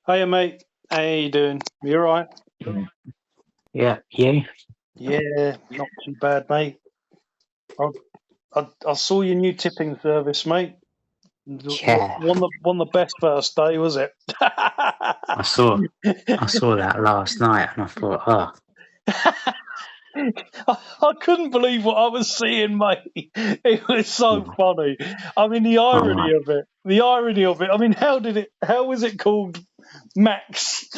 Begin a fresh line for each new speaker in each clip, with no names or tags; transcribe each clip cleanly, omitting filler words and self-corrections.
Hey mate, how you doing? You alright?
Yeah, you?
Yeah, not too bad, mate. I saw your new tipping service, mate.
Yeah,
Won the best first day, was it?
I saw I saw that last night and I thought, oh,
I couldn't believe what I was seeing, mate. It was so
yeah,
funny. I mean, the
I
irony
might,
of it. The irony of it. I mean, how was it called Max?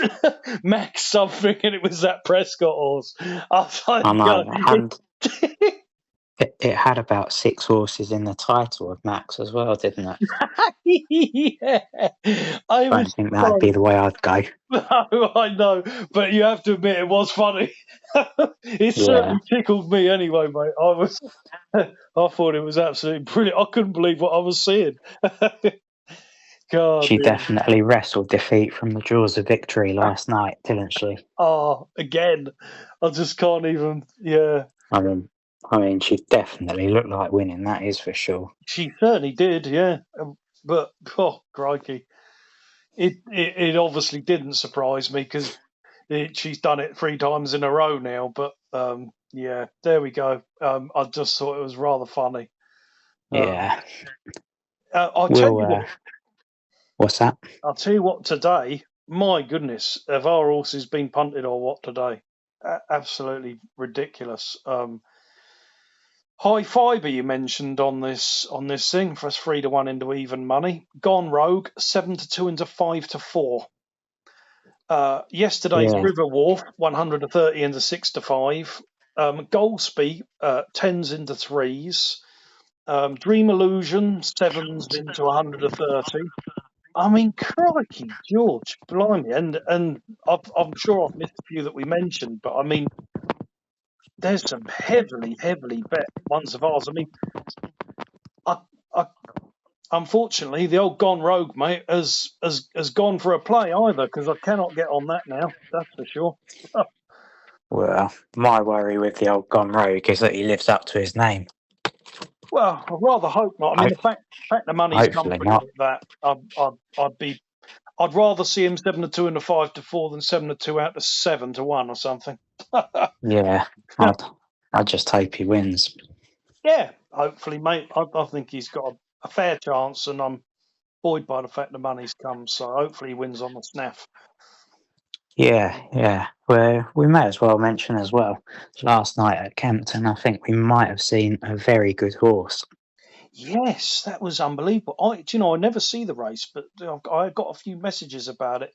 Max something, and it was that Prescott horse. I was like,
I
God.
know, and it had about 6 horses in the title of Max as well, didn't it?
Yeah, I
Don't
was
think that'd be
so.
the way I'd go.
No, I know, but you have to admit it was funny. It
Yeah,
certainly tickled me anyway, mate. I thought it was absolutely brilliant. I couldn't believe what I was seeing. God,
she
dear.
definitely wrestled defeat from the jaws of victory last night, didn't she?
Oh, again, I just can't even. Yeah,
I mean, she definitely looked like winning. That is for sure.
she certainly did. Yeah, but oh, crikey, it obviously didn't surprise me because she's done it 3 times in a row now. But yeah, there we go. I just thought it was rather funny. Um,
Yeah,
I'll tell
we'll.
you what.
What's that?
I'll tell you what. Today, my goodness, have our horses been punted or what today? Absolutely ridiculous. High fibre you mentioned on this thing for us 3-1 into even money. Gone Rogue 7-2 into 5-4. Yesterday's
Yeah,
River Wharf 130 into 6-5. Goldsby 10s into 3s. Dream Illusion 7s into 130. I mean, crikey, George, blimey, and I'm sure I've missed a few that we mentioned, but I mean, there's some heavily bet ones of ours. I mean, I unfortunately the old Gone Rogue mate has gone for a play either because I cannot get on that now. That's for sure.
well, my worry with the old Gone Rogue is that he lives up to his name.
Well, I'd rather hope not. I mean,
Ho-
the fact the money's come
Hopefully
for him
not.
like that, I'd rather see him 7-2 and a 5-4 than 7-2 out to 7-1 or something.
Yeah, I just hope he wins.
Yeah, hopefully, mate. I think he's got a fair chance, and I'm buoyed by the fact the money's come. So hopefully, he wins on the snaff.
Yeah, yeah. Well, we may as well mention as well, last night at Kempton, I think we might have seen a very good horse.
Yes, that was unbelievable. I never see the race, but I got a few messages about it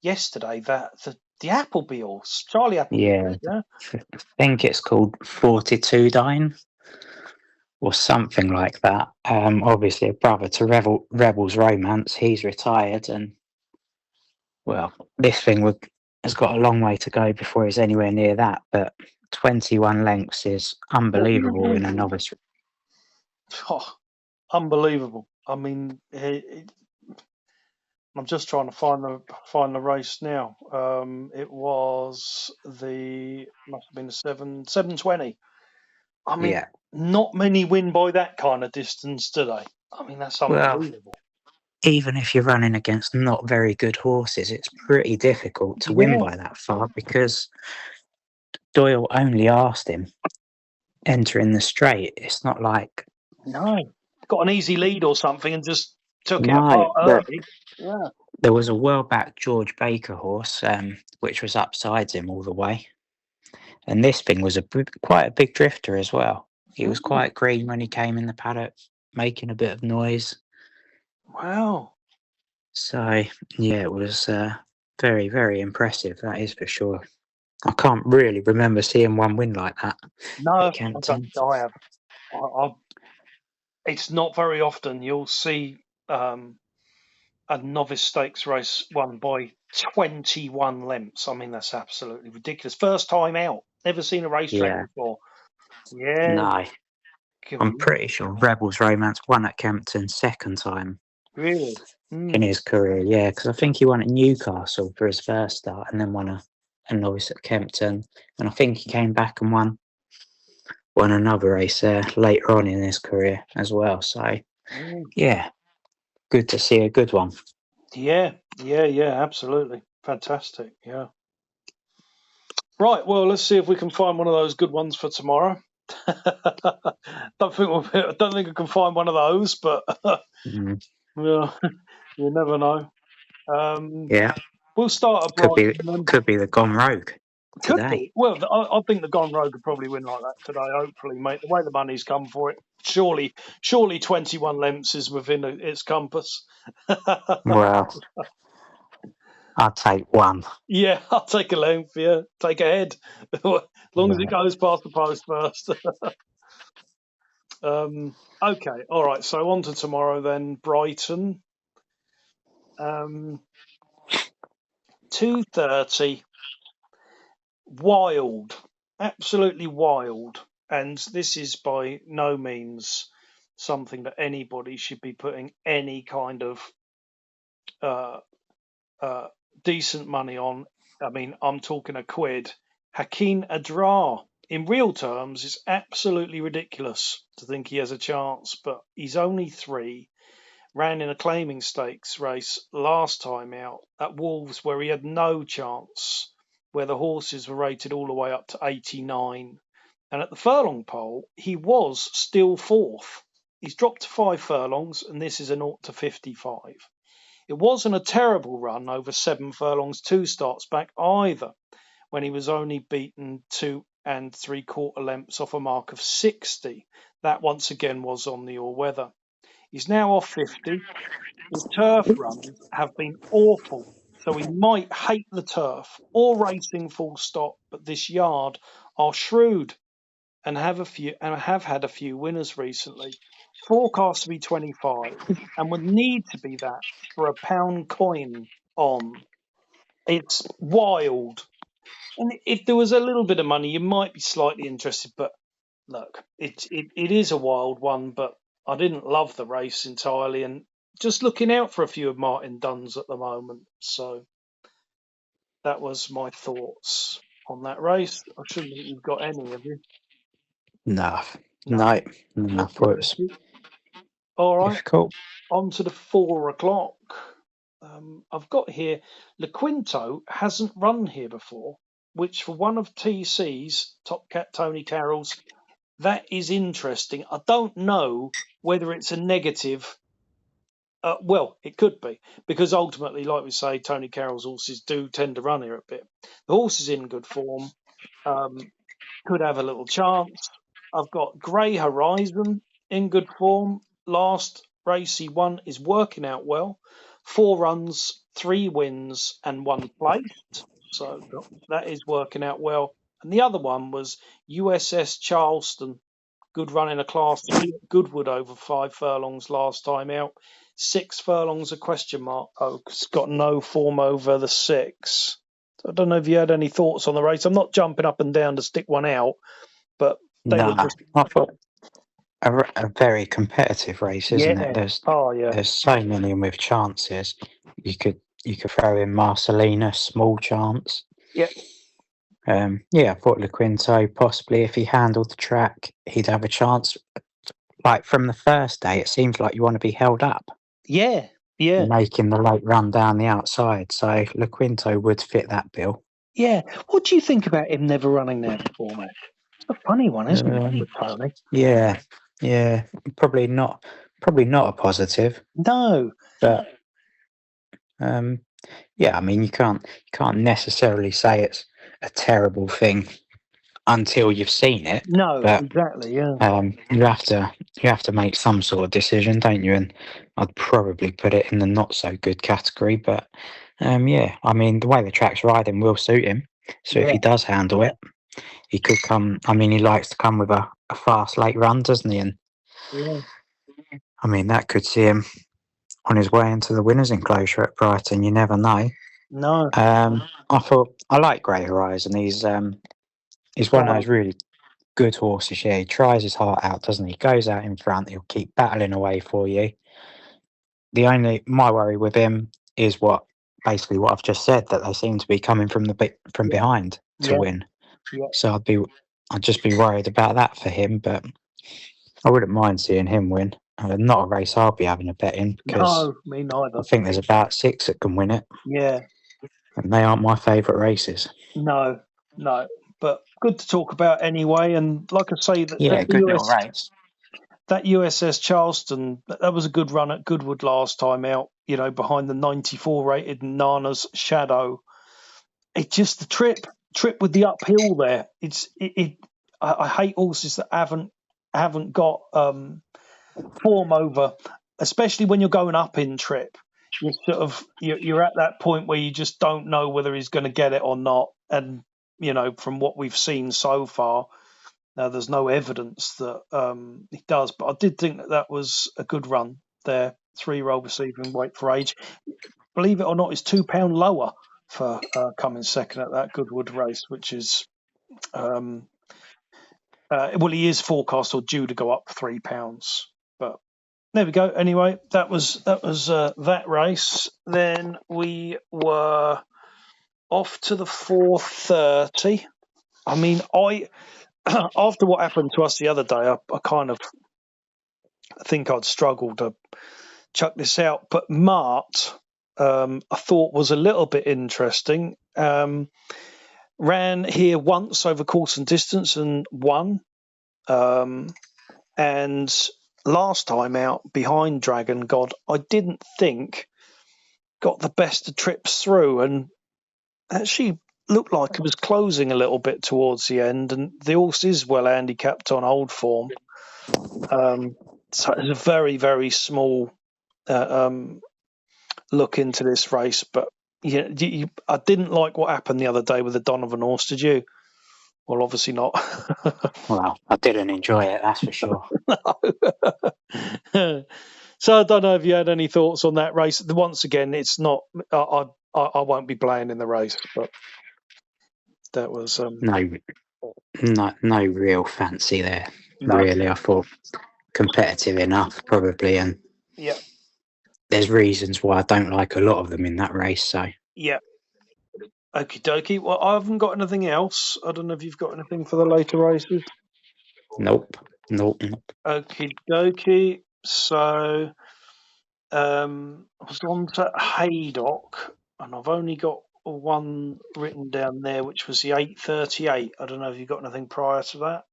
yesterday. That the Appleby horse, Charlie Appleby.
Yeah,
Yeah.
I think it's called 42 Dine or something like that. Obviously a brother to Rebel's Romance. He's retired, and well, this thing has got a long way to go before he's anywhere near that. But 21 lengths is unbelievable in a novice.
Oh, unbelievable. I mean, I'm just trying to find the race now. It was must have been the 720. I mean,
Yeah.
not many win by that kind of distance today. I mean, that's
Well,
unbelievable.
even if you're running against not very good horses, it's pretty difficult to win
Yeah,
by that far because Doyle only asked him entering the straight. It's not like
no, got an easy lead or something and just took it
no,
apart early. Yeah.
there was a well back George Baker horse, which was upsides him all the way, and this thing was quite a big drifter as well. He was
Mm,
quite green when he came in the paddock, making a bit of noise.
wow.
So yeah, it was very impressive. That is for sure. I can't really remember seeing one win like that
No,
at
I don't
Kempton.
think I have. It's not very often you'll see a novice stakes race won by 21 lengths. I mean, that's absolutely ridiculous. First time out. Never seen a racetrack
Yeah,
before. Yeah,
no,
can
I'm
be
pretty sure Rebels Romance won at Kempton second time
really.
in
Mm.
his career. Yeah, because I think he won at Newcastle for his first start, and then won a novice at Kempton, and I think he came back and won another race there later on in his career as well. So
Mm.
yeah, good to see a good one.
Yeah, absolutely. Fantastic, yeah. Right, well, let's see if we can find one of those good ones for tomorrow. don't think I can find one of those, but yeah, you never know.
Yeah,
We'll start at
could be
Brighton.
could be the Gone Rogue
Could
today.
be. Well, I think the Gone Rogue could probably win like that today. Hopefully, mate. The way the money's come for it, surely 21 lengths is within its compass.
Well, I'd take one.
Yeah, I'll take a length. Yeah, take a head, as long as it goes past the post first. Okay, all right. So on to tomorrow then. Brighton, 2:30. Wild, absolutely wild. And this is by no means something that anybody should be putting any kind of decent money on. I mean, I'm talking a quid. Hakeem Adrar. In real terms, it's absolutely ridiculous to think he has a chance, but he's only 3. Ran in a claiming stakes race last time out at Wolves, where he had no chance, where the horses were rated all the way up to 89. And at the furlong pole, he was still 4th. He's dropped to 5 furlongs, and this is a 0 to 55. It wasn't a terrible run over 7 furlongs, 2 starts back either, when he was only beaten 2 3/4 lengths off a mark of 60. That once again was on the all-weather. He's now off 50. His turf runs have been awful, so he might hate the turf or racing full stop, but this yard are shrewd and have had a few winners recently. Forecast to be 25 and would need to be that for a pound coin on. It's wild. And if there was a little bit of money, you might be slightly interested, but look, it is a wild one, but I didn't love the race entirely, and just looking out for a few of Martin Dunn's at the moment. So that was my thoughts on that race. I shouldn't think you've got any, have you?
No. I thought it was
All right,
difficult.
on to the 4 o'clock. I've got here, Le Quinto hasn't run here before, which for one of TC's, Top Cat Tony Carroll's, that is interesting. I don't know whether it's a negative. Well, it could be, because ultimately, like we say, Tony Carroll's horses do tend to run here a bit. The horse is in good form, could have a little chance. I've got Grey Horizon in good form. Last race he won is working out well. 4 runs, 3 wins, and 1 placed. So that is working out well. And the other one was USS Charleston. Good run in a Class 3 at Goodwood over 5 furlongs last time out. 6 furlongs a question mark. Oak's got no form over the 6. I don't know if you had any thoughts on the race. I'm not jumping up and down to stick one out, but they were just...
I thought a very competitive race, isn't it? There's so many with chances. You could throw in Marcelina, small chance.
Yeah.
I thought Le Quinto, possibly if he handled the track, he'd have a chance. Like from the first day, it seems like you want to be held up.
Yeah.
Making the late run down the outside. So Le Quinto would fit that bill.
Yeah. What do you think about him never running there before, mate? It's a funny one, isn't it, with Tony?
Yeah. Probably not a positive.
No.
But I mean, you can't necessarily say it's a terrible thing until you've seen it.
No,
but,
exactly. Yeah.
You have to make some sort of decision, don't you? And I'd probably put it in the not so good category. But I mean, the way the track's riding will suit him. So if he does handle it, he could come. I mean, he likes to come with a fast late run, doesn't he? And I mean, that could see him on his way into the winners' enclosure at Brighton. You never know.
No.
I like Grey Horizon. He's one of those really good horses. Yeah, he tries his heart out, doesn't he? He goes out in front. He'll keep battling away for you. My worry with him is basically what I've just said, that they seem to be coming from behind to win.
Yeah.
So I'd just be worried about that for him, but I wouldn't mind seeing him win. Not a race I'll be having a bet in because
No, me neither.
I think there's about 6 that can win it,
Yeah,
and they aren't my favourite races.
no. But good to talk about anyway. And like I say,
Yeah, good little race.
that USS Charleston, that was a good run at Goodwood last time out. Behind the 94 rated Nana's Shadow. It's just the trip with the uphill there. I hate horses that haven't got form over, especially when you're going up in trip. You're at that point where you just don't know whether he's going to get it or not. And from what we've seen so far, there's no evidence that he does. But I did think that was a good run there. 3-year-old receiving weight for age. Believe it or not, is £2 lower for coming second at that Goodwood race, which is he is forecast or due to go up £3. But there we go. Anyway, that was that race. Then we were off to the 4:30. I mean, after what happened to us the other day, I think I'd struggle to chuck this out. But Mart, I thought was a little bit interesting. Ran here once over course and distance and won. And last time out behind Dragon God, I didn't think got the best of trips through, and actually looked like it was closing a little bit towards the end. And the horse is well handicapped on old form. So it's a very, very small look into this race. But I didn't like what happened the other day with the Donovan horse. Did you? Well, obviously not.
Well, I didn't enjoy it, that's for sure.
So I don't know if you had any thoughts on that race. Once again, it's not. I won't be playing in the race, but that was
no real fancy there.
No.
Really, I thought competitive enough, probably, and
yeah.
There's reasons why I don't like a lot of them in that race. So
yeah. Okie dokie. Well, I haven't got anything else. I don't know if you've got anything for the later races.
Nope.
Okie dokie. So I was on to Haydock, and I've only got one written down there, which was the 8:38. I don't know if you've got anything prior to that.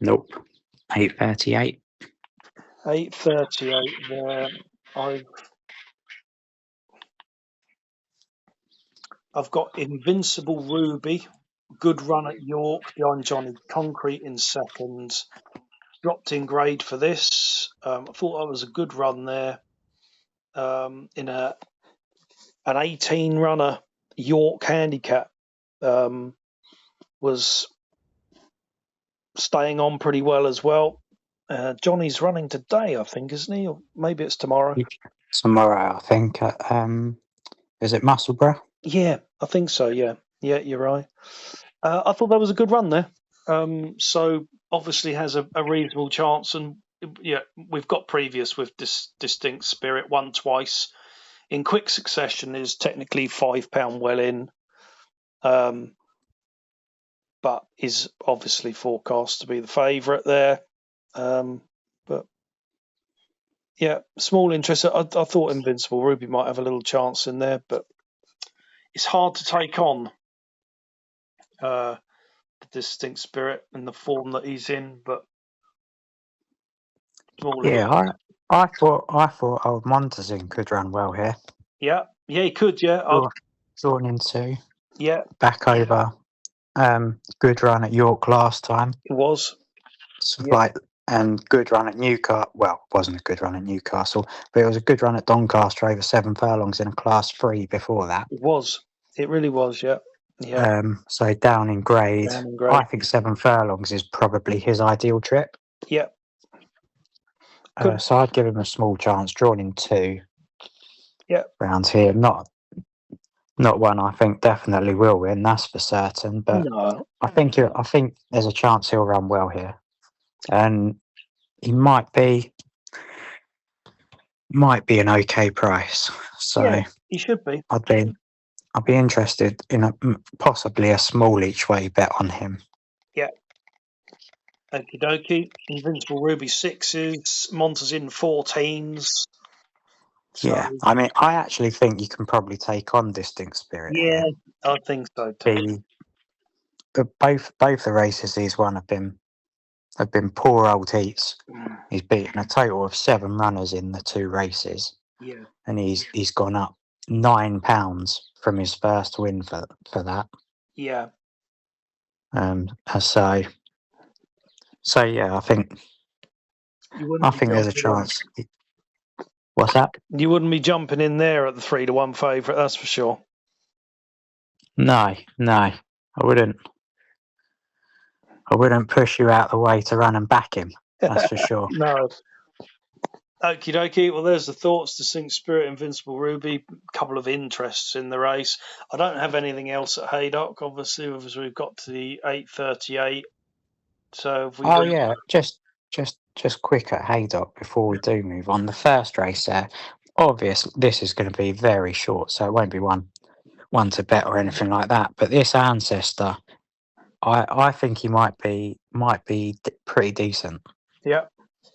Nope. 8:38.
8:38 there. I've got Invincible Ruby, good run at York behind Johnny Concrete in second. Dropped in grade for this. I thought that was a good run there. In an 18 runner York handicap, was staying on pretty well as well. Johnny's running today, I think, isn't he? Or maybe it's tomorrow.
Tomorrow, I think. Is it Musselburgh?
Yeah, I think so. Yeah, you're right. I thought that was a good run there. So obviously has a reasonable chance, and yeah, we've got previous with Distinct Spirit, won twice in quick succession, is technically £5 well in, but is obviously forecast to be the favourite there. But yeah, small interest. I thought Invincible Ruby might have a little chance in there, but it's hard to take on the Distinct Spirit and the form that he's in. But
yeah, I thought Old Montezin could run well here.
Yeah, he could. Yeah,
drawn into.
Yeah,
back over. Good run at York last time.
It was.
And good run at Newcastle. Well, it wasn't a good run at Newcastle, but it was a good run at Doncaster over 7 furlongs in a Class 3 before that.
It was. It really was, yeah.
So down in grade. I think 7 furlongs is probably his ideal trip.
Yeah.
So I'd give him a small chance, drawn in 2 rounds here. Not one I think definitely will win, that's for certain. But
no.
I think there's a chance he'll run well here. And he might be an okay price. So
yeah, he should be.
I'd be interested in possibly a small each way bet on him.
Okie dokie. Invincible Ruby 6s, Montezin 14s.
Yeah,
So,
I mean, I actually think you can probably take on Distinct Spirit
yeah,
here.
I think so too.
Both the races he's won have been poor old heats. He's beaten a total of 7 runners in the 2 races,
Yeah,
and he's gone up £9 from his first win for that.
yeah.
So yeah, I think there's a chance. What's that?
You wouldn't be jumping in there at the 3-1 favourite, that's for sure.
No, I wouldn't. I wouldn't push you out the way to run and back him. That's for sure.
No. Okie dokie. Well, there's the thoughts. Distinct Spirit, Invincible Ruby. A couple of interests in the race. I don't have anything else at Haydock. Obviously, we've got to the 8:38. So if we
Yeah, just quick at Haydock before we do move on. The first race there, obviously, this is going to be very short, so it won't be one to bet or anything like that. But this Ancestor, I think he might be pretty decent.
Yeah.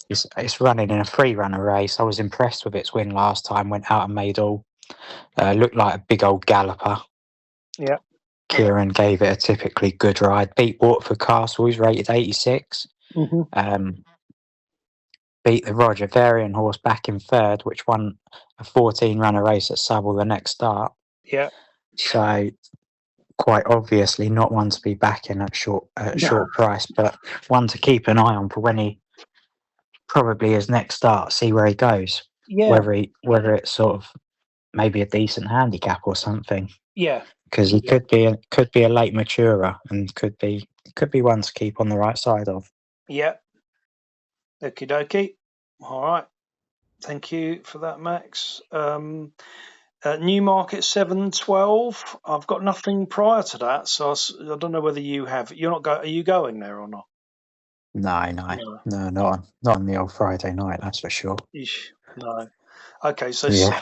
It's running in a 3-runner race. I was impressed with its win last time. Went out and made all. Looked like a big old galloper.
Yeah.
Kieran gave it a typically good ride. Beat Waterford Castle, who's rated 86.
Mm-hmm.
Beat the Roger Varian horse back in 3rd, which won a 14-runner race at Savile the next start.
Yeah.
So quite obviously not one to be backing at short price, but one to keep an eye on for when he probably his next start. See where he goes.
Yeah.
Whether it's sort of maybe a decent handicap or something.
Yeah.
Because he could be a late maturer and could be one to keep on the right side of.
Yeah. Okie dokie. All right. Thank you for that, Max. Newmarket 7:12. I've got nothing prior to that, so I don't know whether you have. You're not going. Are you going there or not?
No, not on the old Friday night. That's for sure.
Eesh, no. Okay, so
Yeah,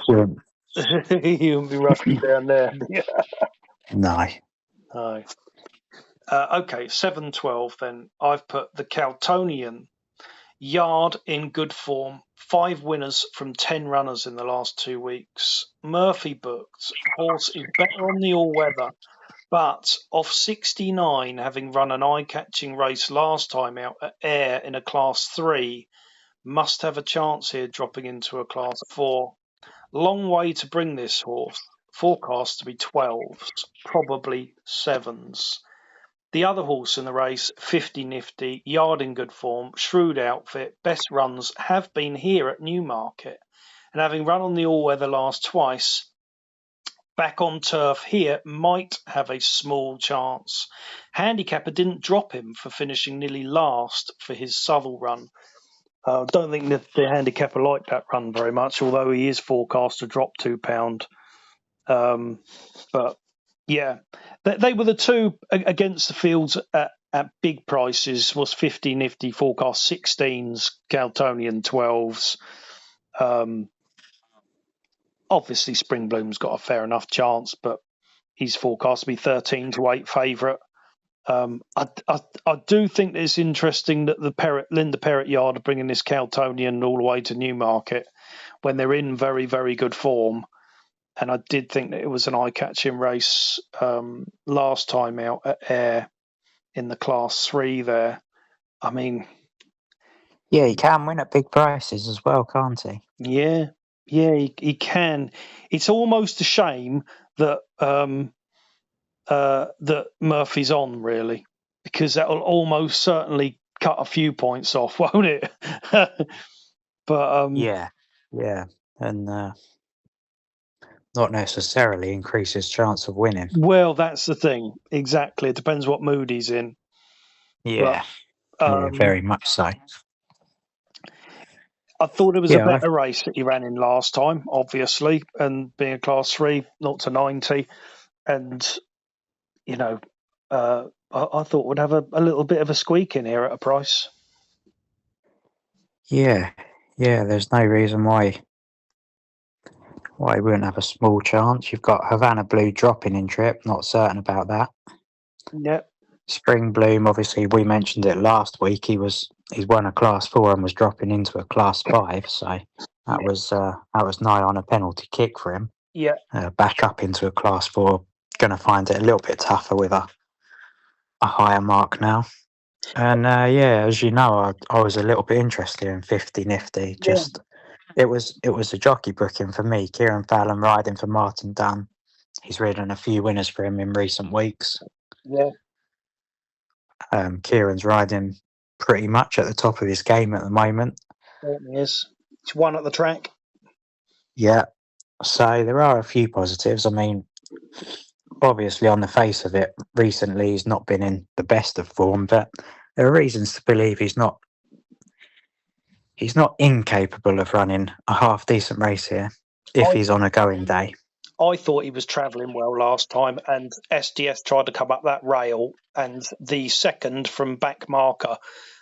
you won't be rushing down there.
No.
No. Okay, 7:12 then. I've put the Caltonian Yard in good form. 5 winners from 10 runners in the last 2 weeks. Murphy booked. Horse is better on the all-weather, but off 69, having run an eye-catching race last time out at Ayr in a Class 3, must have a chance here dropping into a Class 4. Long way to bring this horse. Forecast to be 12s, probably 7s. The other horse in the race, 50 Nifty, Yard in good form, shrewd outfit, best runs have been here at Newmarket. And having run on the all-weather last twice, back on turf here might have a small chance. Handicapper didn't drop him for finishing nearly last for his Southall run. I don't think that the handicapper liked that run very much, although he is forecast to drop £2. But yeah, they were the two against the fields at big prices. Was 50 Nifty forecast 16s, Caltonian 12s. Obviously, Springbloom's got a fair enough chance, but he's forecast to be 13 to 8 favourite. I do think it's interesting that the Linda Perrott Yard are bringing this Caltonian all the way to Newmarket when they're in very, very good form. And I did think that it was an eye-catching race last time out at Ayr in the Class 3 there. I mean...
Yeah, he can win at big prices as well, can't he?
Yeah, he can. It's almost a shame that that Murphy's on, really, because that will almost certainly cut a few points off, won't it? But
yeah, and not necessarily increase his chance of winning.
Well, that's the thing. Exactly. It depends what mood he's in.
Yeah, very much so.
I thought it was a better race that he ran in last time, obviously, and being a Class 3, 0 to 90. And, you know, I thought would have a little bit of a squeak in here at a price.
Yeah, there's no reason why Why he wouldn't have a small chance. You've got Havana Blue dropping in trip, not certain about that.
Yep.
Spring Bloom, obviously we mentioned it last week. He's won a Class 4 and was dropping into a Class 5, so that was nigh on a penalty kick for him.
Yeah.
Back up into a Class 4, going to find it a little bit tougher with a higher mark now. And as you know, I was a little bit interested in 50 Nifty. Just it was a jockey booking for me. Kieran Fallon riding for Martin Dunn. He's ridden a few winners for him in recent weeks.
Yeah.
Kieran's riding pretty much at the top of his game at the moment.
Certainly is. He's won at the track.
Yeah. So there are a few positives. I mean, obviously on the face of it, recently he's not been in the best of form, but there are reasons to believe he's not incapable of running a half decent race here if he's on a going day.
I thought he was travelling well last time, and SDS tried to come up that rail, and the second from back marker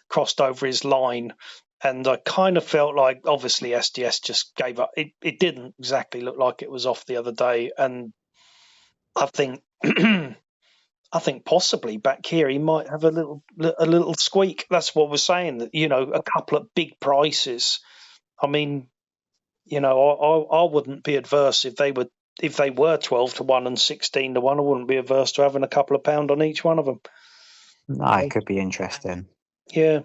crossed over his line, and I kind of felt like obviously SDS just gave up. It didn't exactly look like it was off the other day, and I think I think possibly back here he might have a little squeak. That's what we're saying. That a couple of big prices. I mean, I wouldn't be adverse if they were 12-1 and 16-1. I wouldn't be averse to having a couple of pound on each one of them.
No, it could be interesting.
Yeah.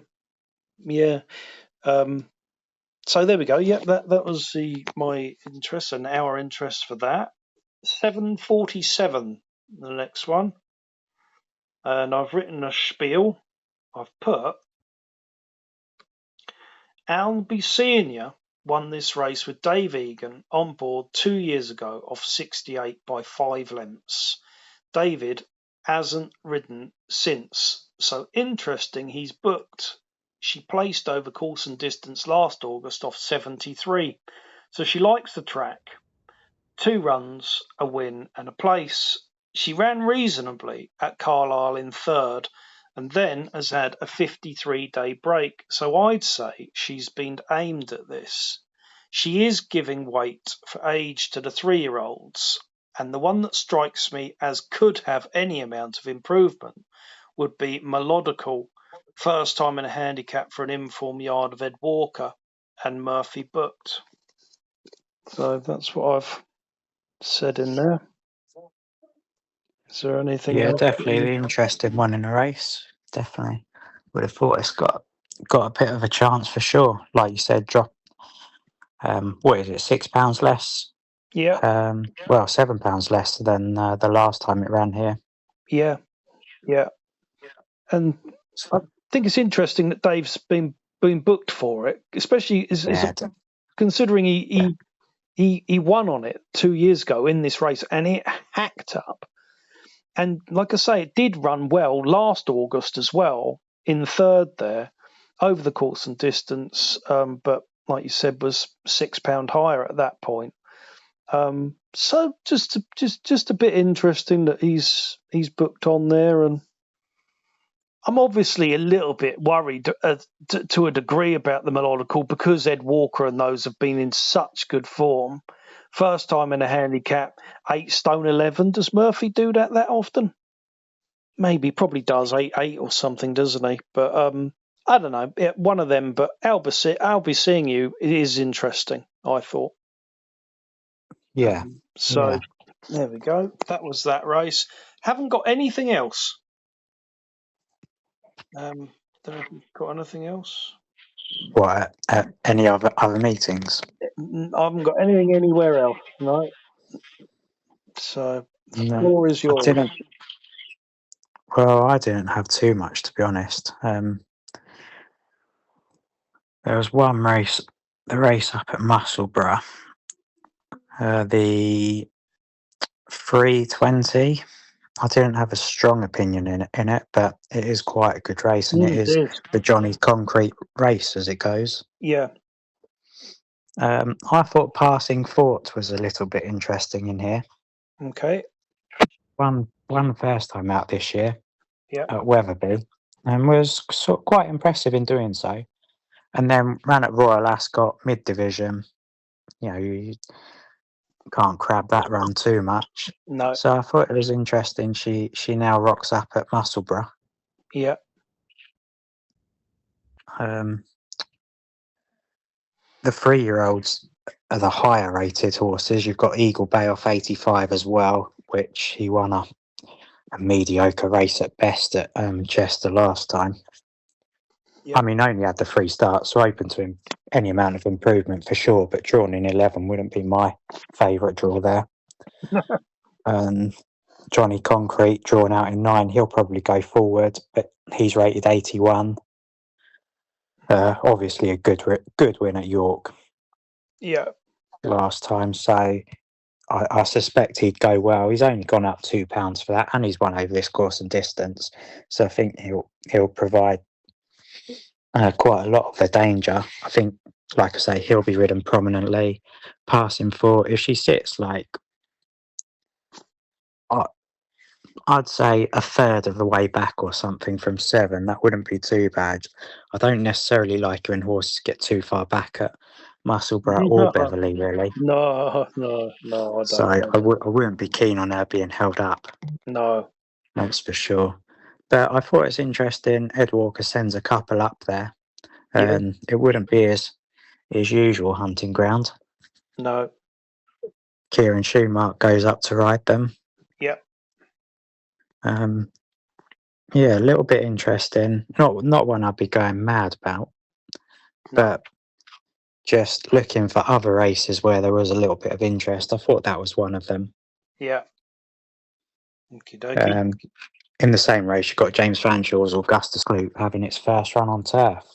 So there we go. Yeah, that was my interest and our interest for that. 747, the next one. And I've written a spiel. I've put, I'll be seeing you won this race with Dave Egan on board 2 years ago off 68 by 5 lengths. David hasn't ridden since. So interesting, he's booked. She placed over course and distance last August off 73. So she likes the track. 2 runs, a win and a place. She ran reasonably at Carlisle in third and then has had a 53-day break. So I'd say she's been aimed at this. She is giving weight for age to the 3-year-olds. And the one that strikes me as could have any amount of improvement would be Melodical, first time in a handicap for an informed yard of Ed Walker and Murphy booked. So that's what I've said in there. Is there anything else?
Definitely the interesting one in the race. Definitely. Would have thought it's got a bit of a chance for sure. Like you said, drop what is it, £6 less?
Yeah.
£7 less than the last time it ran here.
Yeah. And I think it's interesting that Dave's been booked for it, especially considering he won on it 2 years ago in this race and it hacked up. And like I say, it did run well last August as well in third there over the course and distance, but like you said, was £6 higher at that point. So just a bit interesting that he's booked on there, and I'm obviously a little bit worried to a degree about the Melodical because Ed Walker and those have been in such good form. First time in a handicap, 8 stone 11. Does Murphy do that often? Maybe, probably does 8 or something, doesn't he? But I don't know. One of them. But I'll be seeing you. It is interesting, I thought.
Yeah.
There we go. That was that race. Haven't got anything else. Don't know if you've got anything else.
What, at any other meetings?
I haven't got anything anywhere else, right? So the floor is yours.
I didn't have too much, to be honest. There was one race, the race up at Musselburgh, the 320. I didn't have a strong opinion in it, but it is quite a good race, and it is the Johnny Concrete race as it goes.
Yeah.
I thought Passing Fort was a little bit interesting in here.
Okay.
Won first time out this year.
Yeah.
At Weatherby, and was sort of quite impressive in doing so. And then ran at Royal Ascot mid division. can't crab that run too much.
No.
So I thought it was interesting. She now rocks up at Musselburgh.
Yeah.
The 3-year-olds are the higher rated horses. You've got Eagle Bay off 85 as well, which he won a mediocre race at best at Chester last time.
Yeah.
I mean, only had the 3 starts, so open to him any amount of improvement for sure, but drawn in 11 wouldn't be my favourite draw there. Johnny Concrete drawn out in 9, he'll probably go forward, but he's rated 81. Obviously a good win at York.
Yeah.
Last time, so I suspect he'd go well. He's only gone up £2 for that, and he's won over this course and distance, so I think he'll provide quite a lot of the danger. I think, like I say, he'll be ridden prominently. Passing for, if she sits like, I'd say a third of the way back or something from 7, that wouldn't be too bad. I don't necessarily like when horses get too far back at Musselburgh or Beverley, really.
No, I don't.
So I wouldn't be keen on her being held up.
No.
That's for sure. But I thought it's interesting. Ed Walker sends a couple up there.
Yeah.
It wouldn't be his usual hunting ground.
No.
Kieran Schumacher goes up to ride them.
Yep.
Yeah, a little bit interesting. Not one I'd be going mad about, but just looking for other races where there was a little bit of interest. I thought that was one of them.
Yeah. Okey-dokey.
In the same race, you've got James Fanshaw's Augustus Loop having its first run on turf.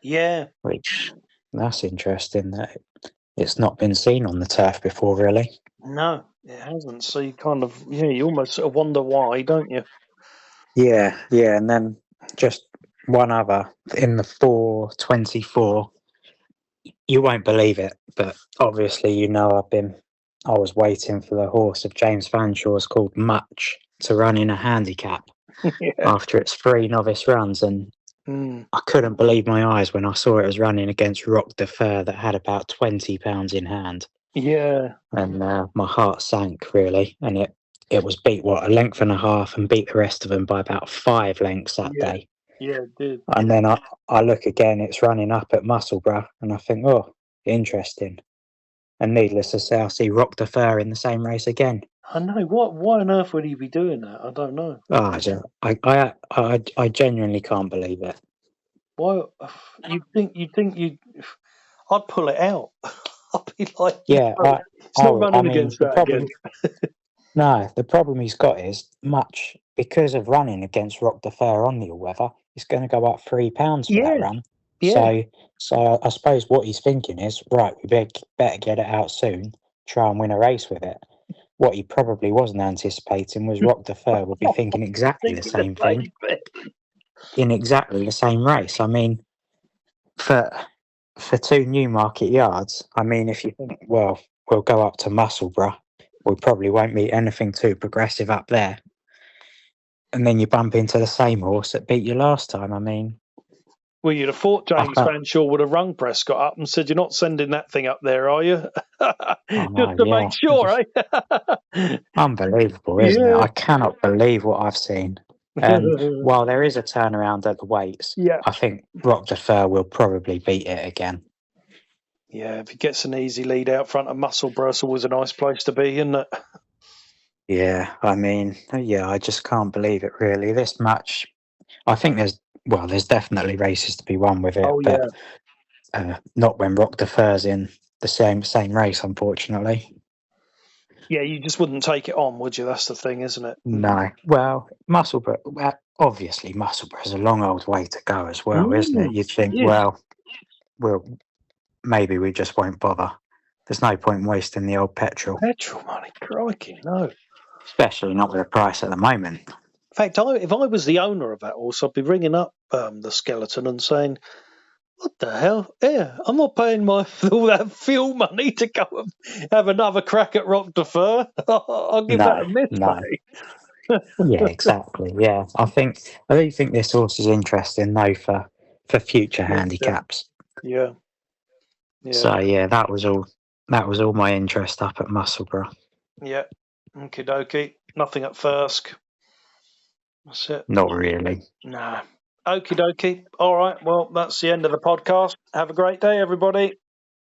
Yeah.
Which, that's interesting that it's not been seen on the turf before, really.
No, it hasn't. So you kind of, you almost sort of wonder why, don't you?
Yeah, and then just one other in the 4:24. You won't believe it, but obviously, I was waiting for the horse of James Fanshaw's called Much to run in a handicap after its 3 novice runs, and I couldn't believe my eyes when I saw it was running against Rock de Fer that had about £20 in hand.
Yeah.
And my heart sank, really, and it was beat, a length and a half, and beat the rest of them by about 5 lengths that day.
Yeah, it did.
And then I look again, it's running up at Musselburgh, and I think, oh, interesting. And needless to say, I see Rock de Fer in the same race again.
I know. Why on earth would he be doing that? I don't know.
I genuinely can't believe it.
Why? You'd think I'd pull it out. I'd be like,
yeah,
it's not running against that again.
No, the problem he's got is Much, because of running against Rock de Fer on the all-weather, it's going to go up £3 for that run. Yeah. So I suppose what he's thinking is, right, we better get it out soon, try and win a race with it. What he probably wasn't anticipating was Rock de Fer would be thinking exactly the same thing in exactly the same race. I mean, for 2 Newmarket yards, I mean, if you think, well, we'll go up to Musselburgh, we probably won't meet anything too progressive up there. And then you bump into the same horse that beat you last time. I mean...
Well, you'd have thought James Fanshaw would have rung Prescott up and said, you're not sending that thing up there, are you? Just to make sure, eh?
Unbelievable, isn't it? I cannot believe what I've seen. While there is a turnaround at the weights, I think Rock de Fer will probably beat it again.
Yeah, if he gets an easy lead out front of Musselburgh, it's always a nice place to be, isn't it?
Yeah, I mean, I just can't believe it, really. This match, I think there's definitely races to be won with it, but not when Rock de Fer's in the same race, unfortunately.
Yeah, you just wouldn't take it on, would you? That's the thing, isn't it?
No. Well, Musselburgh, obviously Musselburgh's a long old way to go as well, isn't it? You'd think, maybe we just won't bother. There's no point in wasting the old petrol.
Petrol money, crikey, no.
Especially not with a price at the moment.
In fact, if I was the owner of that horse, I'd be ringing up the Skeleton and saying, what the hell? Yeah, I'm not paying all that fuel money to go and have another crack at Rock de Fer. I'll give that a miss, mate.
Yeah, exactly. Yeah, I do think this horse is interesting though for future handicaps.
Yeah.
So that was all that was all my interest up at Musselburgh.
Yeah. Okie dokie. Nothing at Thirsk. That's it.
Not really.
Nah. Okie dokie. All right. Well, that's the end of the podcast. Have a great day, everybody.